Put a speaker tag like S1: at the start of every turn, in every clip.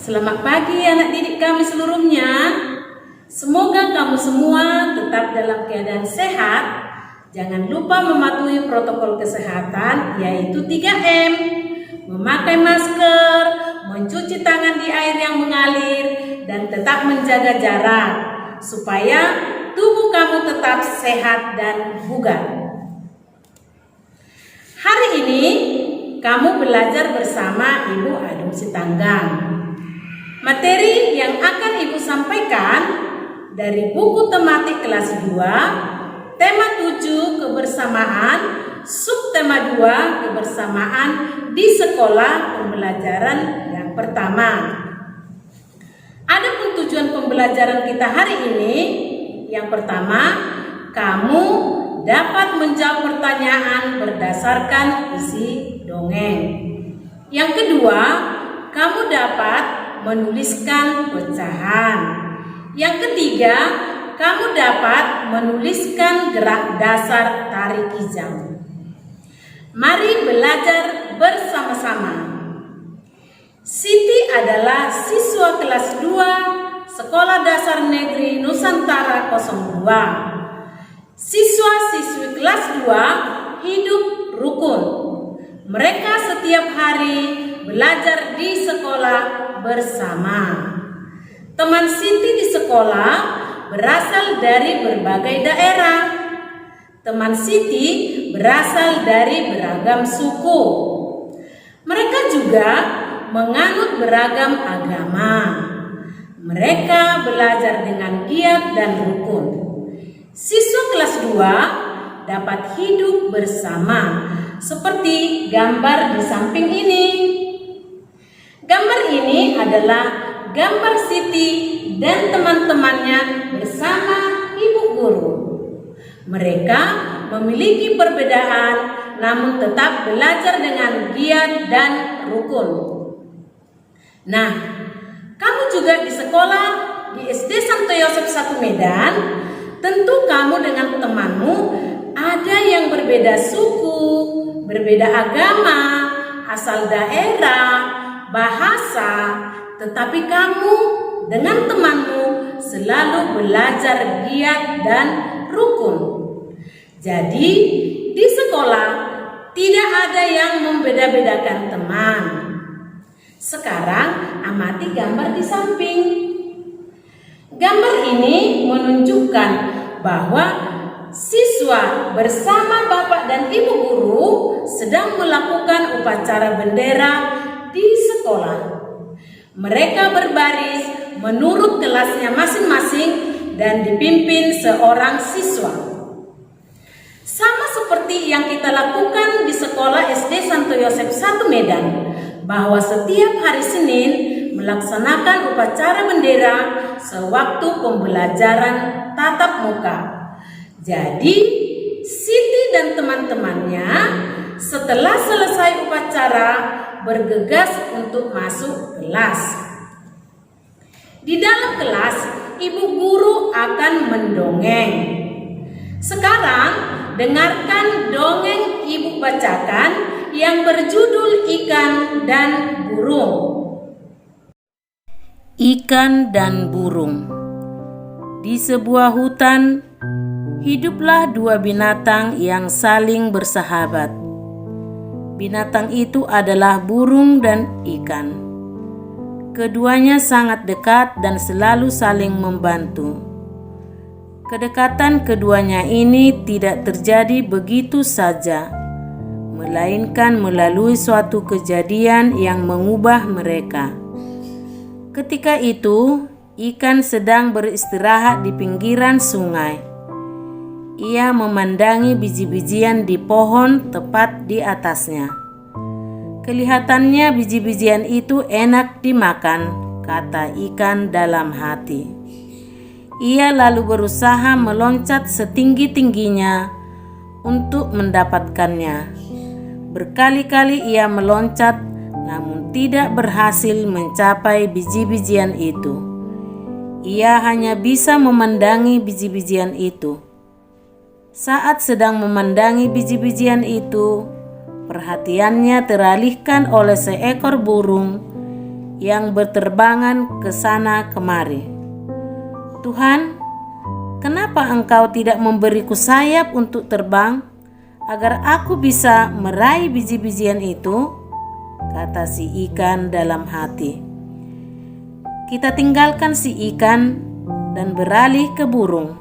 S1: Selamat pagi anak didik kami seluruhnya. Semoga kamu semua tetap dalam keadaan sehat. Jangan lupa mematuhi protokol kesehatan, yaitu 3M. Memakai masker, mencuci tangan di air yang mengalir, dan tetap menjaga jarak supaya tubuh kamu tetap sehat dan bugar. Hari ini kamu belajar bersama Ibu Adum Sitanggang. Materi yang akan Ibu sampaikan dari buku tematik kelas 2, tema 7 kebersamaan, subtema 2 kebersamaan di sekolah pembelajaran yang pertama. Adapun tujuan pembelajaran kita hari ini, yang pertama, kamu dapat menjawab pertanyaan berdasarkan isi dongeng. Yang kedua, kamu dapat menuliskan pecahan. Yang ketiga, kamu dapat menuliskan gerak dasar tari kijang. Mari belajar bersama-sama. Siti adalah siswa kelas 2 Sekolah Dasar Negeri Nusantara 02. Siswa-siswi kelas 2 hidup rukun. Mereka setiap hari belajar di sekolah bersama. Teman Siti di sekolah berasal dari berbagai daerah. Teman Siti berasal dari beragam suku. Mereka juga menganut beragam agama. Mereka belajar dengan giat dan rukun. Siswa kelas 2 dapat hidup bersama seperti gambar di samping ini. Gambar ini adalah gambar Siti dan teman-temannya bersama ibu guru. Mereka memiliki perbedaan namun tetap belajar dengan giat dan rukun. Nah, kamu juga di sekolah di SD Santo Yosef 1 Medan, tentu kamu dengan temanmu ada yang berbeda suku, berbeda agama, asal daerah, bahasa, tetapi kamu dengan temanmu selalu belajar giat dan rukun. Jadi di sekolah tidak ada yang membeda-bedakan teman. Sekarang amati gambar di samping. Gambar ini menunjukkan bahwa siswa bersama bapak dan ibu guru sedang melakukan upacara bendera di sekolah. Mereka berbaris menurut kelasnya masing-masing dan dipimpin seorang siswa. Sama seperti yang kita lakukan di sekolah SD Santo Yosef 1 Medan, bahwa setiap hari Senin melaksanakan upacara bendera sewaktu pembelajaran tatap muka. Jadi, Siti dan teman-temannya setelah selesai upacara bergegas untuk masuk kelas. Di dalam kelas, ibu guru akan mendongeng. Sekarang, dengarkan dongeng ibu bacakan yang berjudul Ikan dan Burung. Ikan dan burung. Di sebuah hutan, hiduplah dua binatang yang saling bersahabat. Binatang itu adalah burung dan ikan. Keduanya sangat dekat dan selalu saling membantu. Kedekatan keduanya ini tidak terjadi begitu saja, melainkan melalui suatu kejadian yang mengubah mereka. Ketika itu, ikan sedang beristirahat di pinggiran sungai. Ia memandangi biji-bijian di pohon tepat di atasnya. Kelihatannya biji-bijian itu enak dimakan, kata ikan dalam hati. Ia lalu berusaha meloncat setinggi-tingginya untuk mendapatkannya. Berkali-kali ia meloncat, namun tidak berhasil mencapai biji-bijian itu. Ia hanya bisa memandangi biji-bijian itu. Saat sedang memandangi biji-bijian itu, perhatiannya teralihkan oleh seekor burung yang berterbangan ke sana kemari. Tuhan, kenapa Engkau tidak memberiku sayap untuk terbang agar aku bisa meraih biji-bijian itu? Kata si ikan dalam hati. Kita tinggalkan si ikan dan beralih ke burung.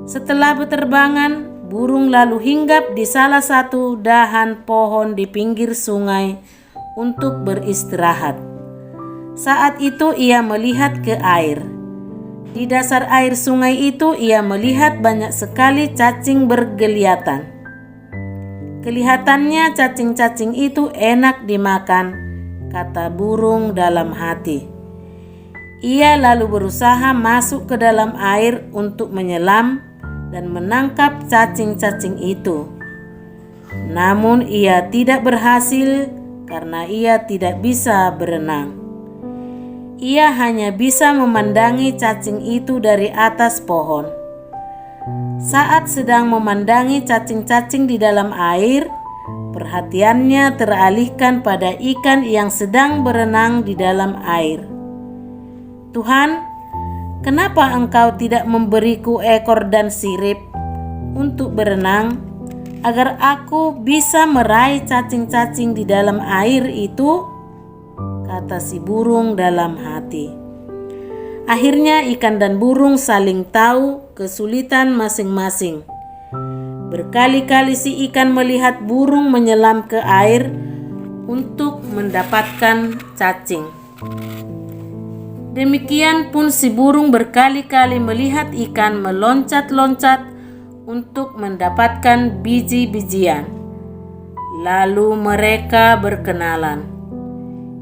S1: Setelah berterbangan, burung lalu hinggap di salah satu dahan pohon di pinggir sungai untuk beristirahat. Saat itu ia melihat ke air. Di dasar air sungai itu ia melihat banyak sekali cacing bergeliatan. Kelihatannya cacing-cacing itu enak dimakan, kata burung dalam hati. Ia lalu berusaha masuk ke dalam air untuk menyelam dan menangkap cacing-cacing itu. Namun ia tidak berhasil karena ia tidak bisa berenang. Ia hanya bisa memandangi cacing itu dari atas pohon. Saat sedang memandangi cacing-cacing di dalam air, perhatiannya teralihkan pada ikan yang sedang berenang di dalam air. Tuhan, kenapa Engkau tidak memberiku ekor dan sirip untuk berenang agar aku bisa meraih cacing-cacing di dalam air itu? Kata si burung dalam hati. Akhirnya ikan dan burung saling tahu kesulitan masing-masing. Berkali-kali si ikan melihat burung menyelam ke air untuk mendapatkan cacing. Demikian pun si burung berkali-kali melihat ikan meloncat-loncat untuk mendapatkan biji-bijian. Lalu mereka berkenalan.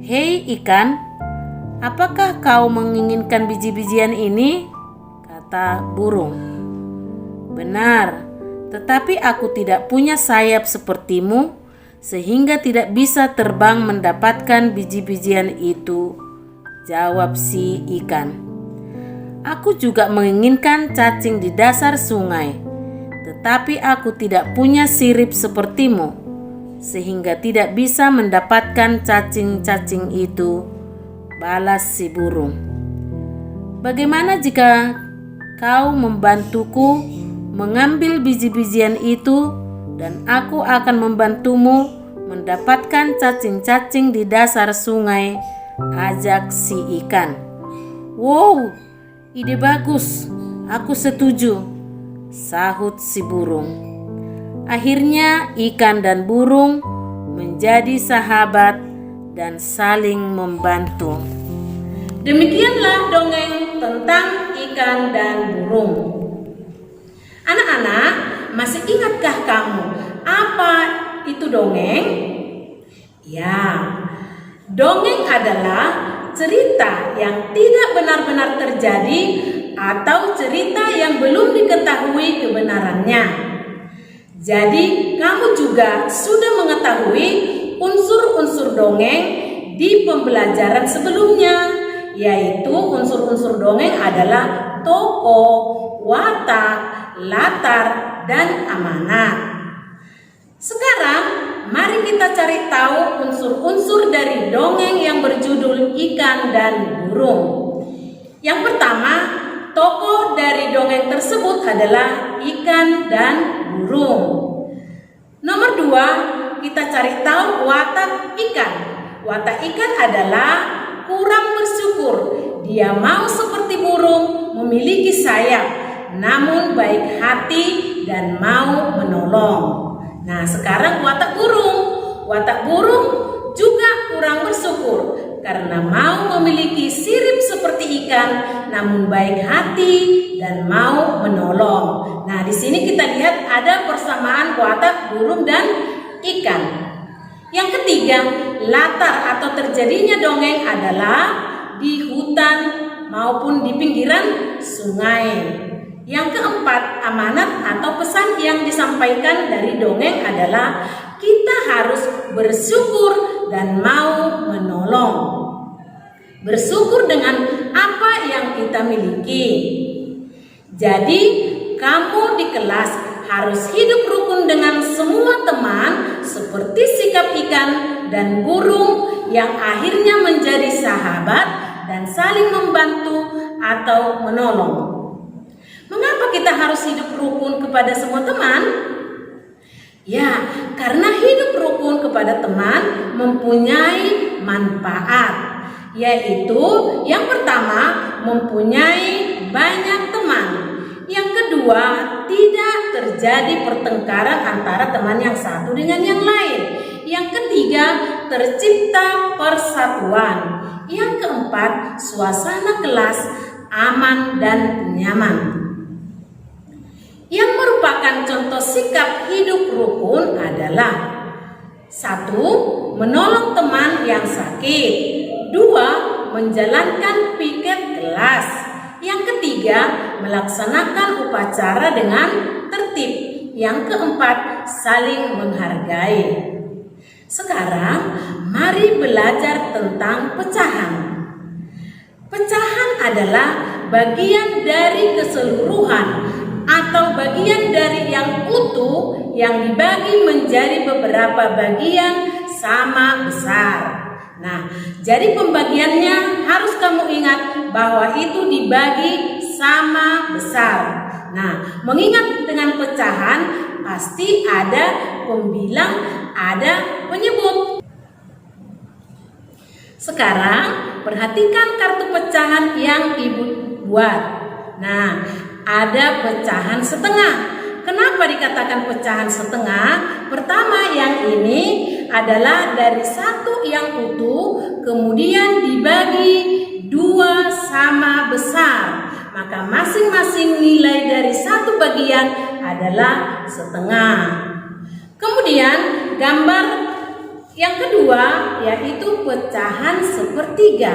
S1: Hei ikan, apakah kau menginginkan biji-bijian ini? Kata burung. Benar, tetapi aku tidak punya sayap sepertimu, sehingga tidak bisa terbang mendapatkan biji-bijian itu, jawab si ikan. Aku juga menginginkan cacing di dasar sungai, tetapi aku tidak punya sirip sepertimu, sehingga tidak bisa mendapatkan cacing-cacing itu, balas si burung. Bagaimana jika kau membantuku mengambil biji-bijian itu dan aku akan membantumu mendapatkan cacing-cacing di dasar sungai, ajak si ikan. Wow, ide bagus, aku setuju, sahut si burung. Akhirnya ikan dan burung menjadi sahabat dan saling membantu. Demikianlah dongeng tentang ikan dan burung. Anak-anak, masih ingatkah kamu apa itu dongeng? Ya, dongeng adalah cerita yang tidak benar-benar terjadi atau cerita yang belum diketahui kebenarannya. Jadi, kamu juga sudah mengetahui unsur-unsur dongeng di pembelajaran sebelumnya, yaitu unsur-unsur dongeng adalah tokoh, watak, latar, dan amanat. Sekarang, mari kita cari tahu unsur-unsur dari dongeng yang berjudul Ikan dan Burung. Yang pertama, tokoh dari dongeng tersebut adalah ikan dan burung. Nomor 2, kita cari tahu watak ikan. Watak ikan adalah kurang bersyukur. Dia mau seperti burung, memiliki sayap, namun baik hati dan mau menolong. Nah, sekarang watak burung. Watak burung juga kurang bersyukur karena mau memiliki sirip seperti ikan, namun baik hati dan mau menolong. Nah, di sini kita lihat ada persamaan watak burung dan ikan. Yang ketiga, latar atau terjadinya dongeng adalah di hutan maupun di pinggiran sungai. Yang keempat, amanat atau pesan yang disampaikan dari dongeng adalah kita harus bersyukur dan mau menolong. Bersyukur dengan apa yang kita miliki. Jadi, kamu di kelas harus hidup rukun dengan semua teman seperti sikap ikan dan burung yang akhirnya menjadi sahabat dan saling membantu atau menolong. Mengapa kita harus hidup rukun kepada semua teman? Ya, karena hidup rukun kepada teman mempunyai manfaat, yaitu yang pertama mempunyai banyak teman. Yang kedua, tidak terjadi pertengkaran antara teman yang satu dengan yang lain. Yang ketiga, tercipta persatuan. Yang keempat, suasana kelas aman dan nyaman. Yang merupakan contoh sikap hidup rukun adalah: 1. Menolong teman yang sakit. 2. Menjalankan piket kelas. Yang ketiga, melaksanakan upacara dengan tertib. Yang keempat, saling menghargai. Sekarang, mari belajar tentang pecahan. Pecahan adalah bagian dari keseluruhan atau bagian dari yang utuh yang dibagi menjadi beberapa bagian sama besar. Nah, jadi pembagiannya harus kamu ingat bahwa itu dibagi sama besar. Nah, mengingat dengan pecahan pasti ada pembilang, ada penyebut. Sekarang perhatikan kartu pecahan yang ibu buat. Nah, ada pecahan setengah. Kenapa dikatakan pecahan setengah? Pertama, yang ini adalah dari satu yang utuh kemudian dibagi 2 sama besar, maka masing-masing nilai dari satu bagian adalah setengah. Kemudian gambar yang kedua yaitu pecahan sepertiga.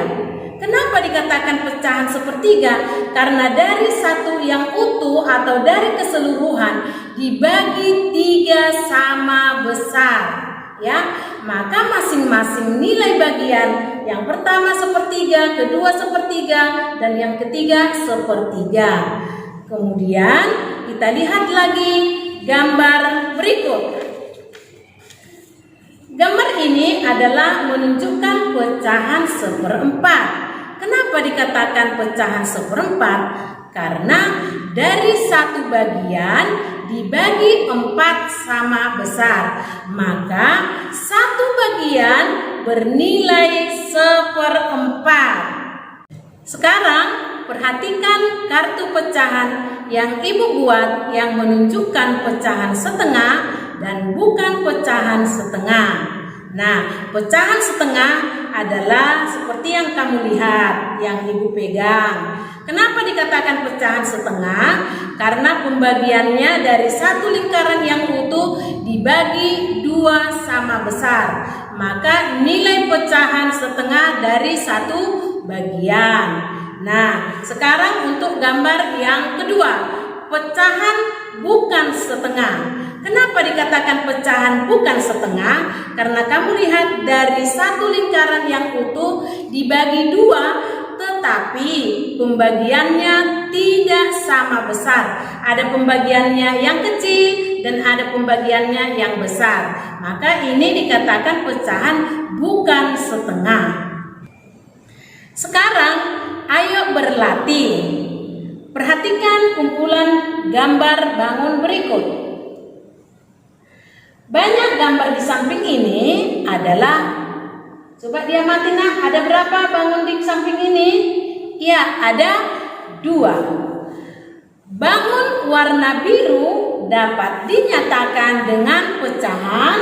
S1: Kenapa dikatakan pecahan sepertiga? Karena dari satu yang utuh atau dari keseluruhan dibagi 3 sama besar, ya. Maka masing-masing nilai bagian, yang pertama sepertiga, kedua sepertiga, dan yang ketiga sepertiga. Kemudian kita lihat lagi gambar berikut. Gambar ini adalah menunjukkan pecahan seperempat. Kenapa dikatakan pecahan seperempat? Karena dari satu bagian dibagi 4 sama besar, maka satu bagian bernilai seperempat. Sekarang perhatikan kartu pecahan yang ibu buat yang menunjukkan pecahan setengah dan bukan pecahan setengah. Nah, pecahan setengah adalah seperti yang kamu lihat, yang ibu pegang. Kenapa dikatakan pecahan setengah? Karena pembagiannya dari satu lingkaran yang utuh dibagi 2 sama besar. Maka nilai pecahan setengah dari satu bagian. Nah, sekarang untuk gambar yang kedua, pecahan bukan setengah. Kenapa dikatakan pecahan bukan setengah? Karena kamu lihat dari satu lingkaran yang utuh dibagi 2, tetapi pembagiannya tidak sama besar. Ada pembagiannya yang kecil dan ada pembagiannya yang besar. Maka ini dikatakan pecahan bukan setengah. Sekarang ayo berlatih. Perhatikan kumpulan gambar bangun berikut. Banyak gambar di samping ini adalah, coba diamati nak, ada berapa bangun di samping ini? Ya, ada 2. Bangun warna biru dapat dinyatakan dengan pecahan,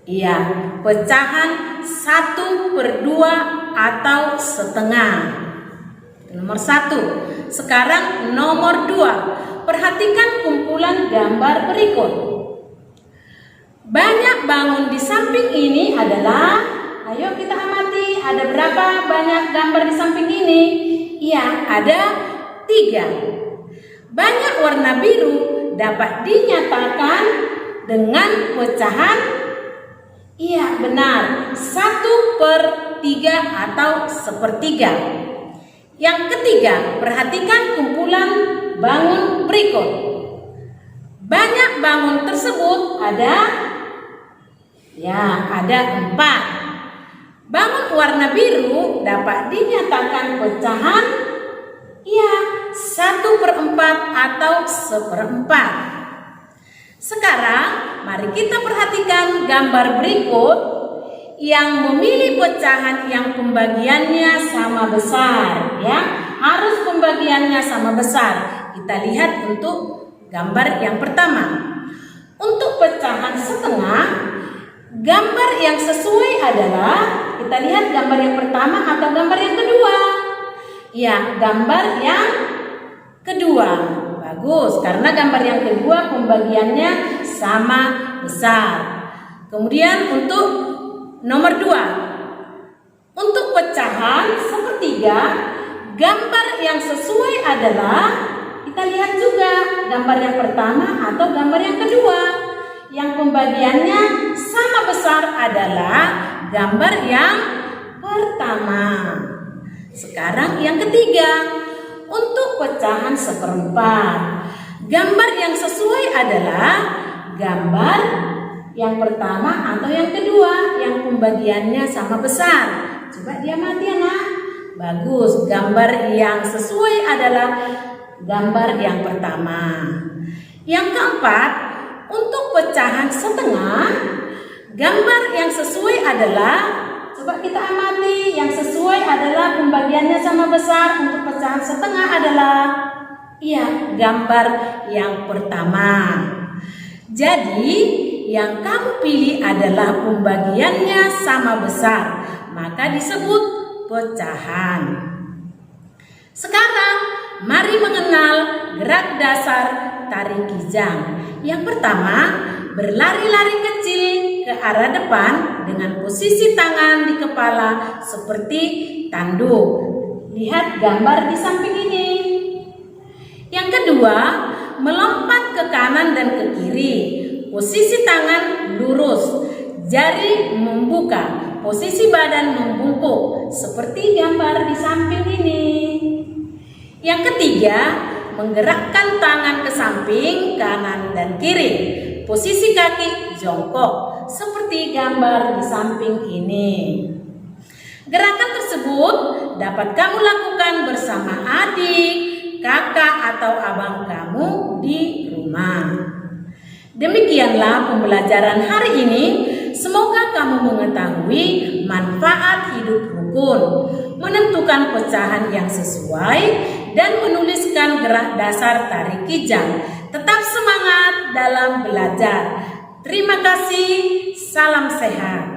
S1: ya, pecahan 1/2 atau setengah. Nomor 1. Sekarang nomor 2. Perhatikan kumpulan gambar berikut. Banyak bangun di samping ini adalah, ayo kita amati, ada berapa banyak gambar di samping ini? Ya, ada 3. Banyak warna biru dapat dinyatakan dengan pecahan, iya benar, 1/3 atau sepertiga. Yang ketiga, perhatikan kumpulan bangun berikut. Banyak bangun tersebut ada, Ya, ada 4. Bangun warna biru dapat dinyatakan pecahan ya 1/4 atau 1/4. Sekarang mari kita perhatikan gambar berikut yang memilih pecahan yang pembagiannya sama besar, ya. Harus pembagiannya sama besar. Kita lihat untuk gambar yang pertama. Untuk pecahan setengah, gambar yang sesuai adalah, kita lihat gambar yang pertama atau gambar yang kedua. Ya, gambar yang kedua. Bagus, karena gambar yang kedua pembagiannya sama besar. Kemudian untuk nomor 2, untuk pecahan sepertiga, gambar yang sesuai adalah, kita lihat juga gambar yang pertama atau gambar yang kedua. Yang pembagiannya sama besar adalah gambar yang pertama. Sekarang yang ketiga, untuk pecahan 1/4, gambar yang sesuai adalah gambar yang pertama atau yang kedua yang pembagiannya sama besar. Coba diamati anak. Bagus, gambar yang sesuai adalah gambar yang pertama. Yang keempat, untuk pecahan setengah, gambar yang sesuai adalah, coba kita amati, yang sesuai adalah pembagiannya sama besar. Untuk pecahan setengah adalah gambar yang pertama. Jadi yang kamu pilih adalah pembagiannya sama besar, maka disebut pecahan. Sekarang mari mengenal gerak dasar tari kijang. Yang pertama, berlari-lari kecil ke arah depan dengan posisi tangan di kepala seperti tanduk. Lihat gambar di samping ini. Yang kedua, melompat ke kanan dan ke kiri. Posisi tangan lurus, jari membuka, posisi badan membungkuk seperti gambar di samping ini. Yang ketiga, menggerakkan tangan ke samping kanan dan kiri. Posisi kaki jongkok seperti gambar di samping ini. Gerakan tersebut dapat kamu lakukan bersama adik, kakak atau abang kamu di rumah. Demikianlah pembelajaran hari ini. Semoga kamu mengetahui manfaat hidup rukun, menentukan pecahan yang sesuai, dan menuliskan gerak dasar tari kijang. Tetap semangat dalam belajar. Terima kasih, salam sehat.